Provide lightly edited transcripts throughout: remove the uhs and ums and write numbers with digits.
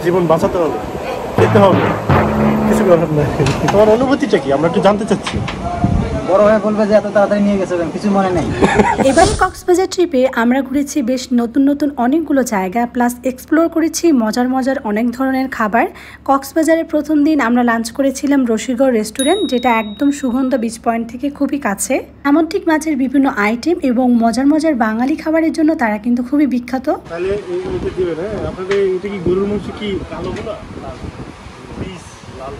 জীবন বাঁচাতে হবে, খেতে হবে, কিছু করার নাই। তোমার অনুভূতিটা কি আমরা একটু জানতে চাচ্ছি। বড় হয়ে বলবে যে এত তাড়াতাড়ি নিয়ে গেছে, কিছু মনে নেই। এবারে কক্সবাজার ট্রিপে আমরা ঘুরেছি বেশ নতুন নতুন অনেকগুলো জায়গা, প্লাস এক্সপ্লোর করেছি মজার মজার অনেক ধরনের খাবার। কক্সবাজারের প্রথম দিন আমরা লাঞ্চ করেছিলাম রশিগড় রেস্টুরেন্ট, যেটা একদম সুগন্ধা বিচ পয়েন্ট থেকে খুবই কাছে। সামুদ্রিক মাছের বিভিন্ন আইটেম এবং মজার মজার বাঙালি খাবারের জন্য তারা কিন্তু খুবই বিখ্যাত। তাহলে এইগুলোতে দিবেন। হ্যাঁ, আপনাদের এটা কি গরুর মাংস কি কালো গুলো? পিস লাল।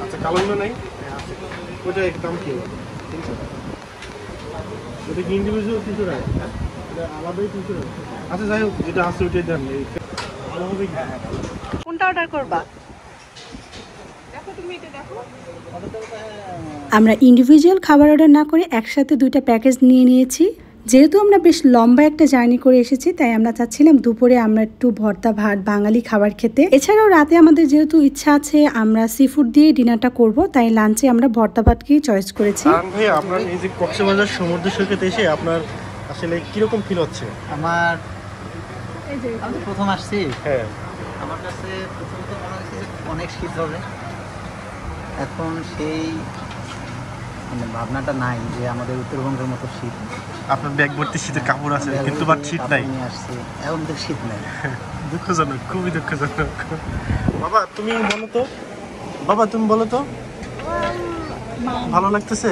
আচ্ছা, কালো গুলো নাই? ওটা একদম কি? এটা কি ইন্ডিভিজুয়াল 300 টাকা? এটা আলাদাই 300 টাকা। আচ্ছা, যাই হোক, যেটা আছে ওইটাই দেন। ভালো হবে কি? কোনটা অর্ডার করবা? আমরা ইন্ডিভিজুয়াল খাবার অর্ডার না করে একসাথে দুইটা প্যাকেজ নিয়ে নিয়েছি। যেহেতু আমরা বেশ লম্বা একটা জার্নি করে এসেছি, তাই আমরা চাচ্ছিলাম দুপুরে আমরা একটু ভর্তা ভাত বাঙালি খাবার খেতে। এছাড়াও রাতে আমাদের যেহেতু ইচ্ছা আছে আমরা সি ফুড দিয়ে ডিনারটা করব, তাই লাঞ্চে আমরা ভর্তা ভাতকেই চয়েস করেছি। ভাই, আপনার এই যে কক্সবাজার সমুদ্র সৈকতে এসে আপনার আসলে কিরকম ফিল হচ্ছে? আমার আমি প্রথম আসছি। হ্যাঁ, আমার কাছে প্রথমত মনে হচ্ছে যে অনেক শীত হবে। এখন সেই মানে ভাবনাটা নাই যে আমাদের উত্তরবঙ্গের মতো শীত। আপনার ব্যাগ ভর্তি শীতের কাপড় আছে, কিন্তু বাট শীত নাই। নিয়ে আসছি, এখন তো শীত নাই। দুঃখজনক, খুবই দুঃখজনক। বাবা তুমি বলো তো, ভালো লাগতেছে?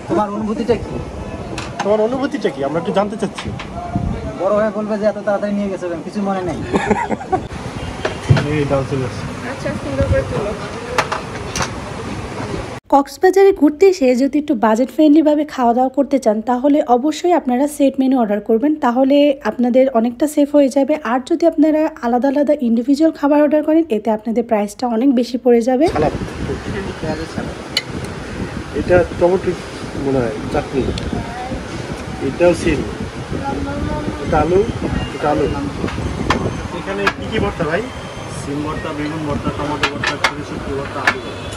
তোমার অনুভূতিটা কি? তোমার অনুভূতিটা কি আমরা একটু জানতে চাচ্ছি। বড় হয়ে বলবে যে এত তাড়াতাড়ি নিয়ে গেছে, কিছু মনে নেই। এই ডাল চলে আসছে। আচ্ছা, সুন্দর করে তুলো। কক্সবাজারে ঘুরতে এসে যদি একটু বাজেট ফ্রেন্ডলিভাবে খাওয়া দাওয়া করতে চান, তাহলে অবশ্যই আপনারা সেট মেনু অর্ডার করবেন, তাহলে আপনাদের অনেকটা সেফ হয়ে যাবে। আর যদি আপনারা আলাদা আলাদা ইন্ডিভিজুয়াল খাবার অর্ডার করেন, এতে আপনাদের প্রাইসটা অনেক বেশি পড়ে যাবে। এটা টমেটো মনে হয় চাটনি, এটাও সিল, এটা আলু, এখানে কি কি ভর্তা ভাই? সিম ভর্তা, বেগুন ভর্তা, টমেটো ভর্তা, শুটকি ভর্তা, আলু ভর্তা।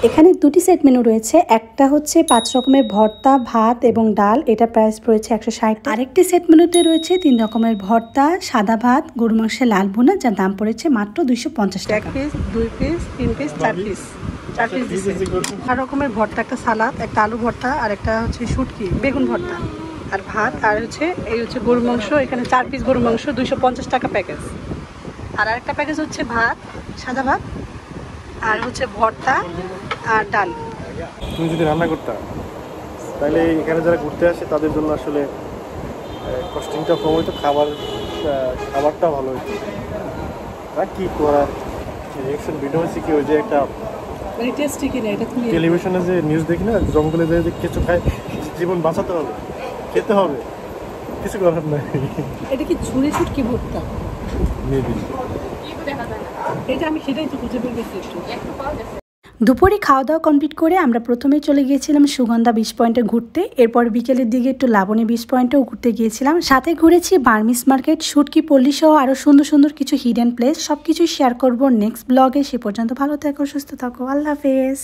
এখানে দুটি সেট মেনু রয়েছে, একটা হচ্ছে 5 রকমের ভর্তা ভাত এবং ডাল, এটা প্রাইস পড়েছে 160। আরেকটি সেট মেনুতে রয়েছে 3 রকমের ভর্তা, সাদা ভাত, গরু মাংসের লাল ভুনা, যার দাম পড়েছে মাত্র 250 টাকা। 1 piece 2 piece 3 piece 4 piece 4 piece দিচ্ছে। 4 রকমের ভর্তা, একটা সালাদ, একটা আলু ভর্তা, আর একটা হচ্ছে শুটকি বেগুন ভর্তা, আর ভাত, আর হচ্ছে এই হচ্ছে গরু মাংস। এখানে 4 পিস গরু মাংস 250 টাকা প্যাকেজ। আর আরেকটা প্যাকেজ হচ্ছে ভাত, সাদা ভাত, আর হচ্ছে ভর্তা আর ডাল। তুমি যদি রান্না করতে, তাহলে এখানে যারা ঘুরতে আসে তাদের জন্য আসলে কস্টিংটা কম হইতো, খাবারটা ভালো হইতো। তা কি করার, রিয়েকশন ভিডিও হচ্ছে কি, ওই যে একটা টেলিভিশনে যে নিউজ দেখি না, জঙ্গলে যে কিছু খায়, জীবন বাঁচাতে হবে, খেতে হবে, কিছু করার নাই। এটা কি ঝুড়ি শুটকি ভর্তা? মেবি এটা আমি সেটাই তো খুঁজে বের করছি। দুপুরে খাওয়া দাওয়া কমপ্লিট করে আমরা প্রথমেই চলে গিয়েছিলাম সুগন্ধা বিচ পয়েন্টে ঘুরতে। এরপর বিকেলের দিকে একটু লাবণী বিচ পয়েন্টেও ঘুরতে গিয়েছিলাম। সাথে ঘুরেছি বার্মিস মার্কেট, শুটকি পল্লী সহ আরও সুন্দর সুন্দর কিছু হিডেন প্লেস। সবকিছু শেয়ার করব নেক্সট ব্লগে। সে পর্যন্ত ভালো থাকো, সুস্থ থাকো, আল্লাহ হাফেজ।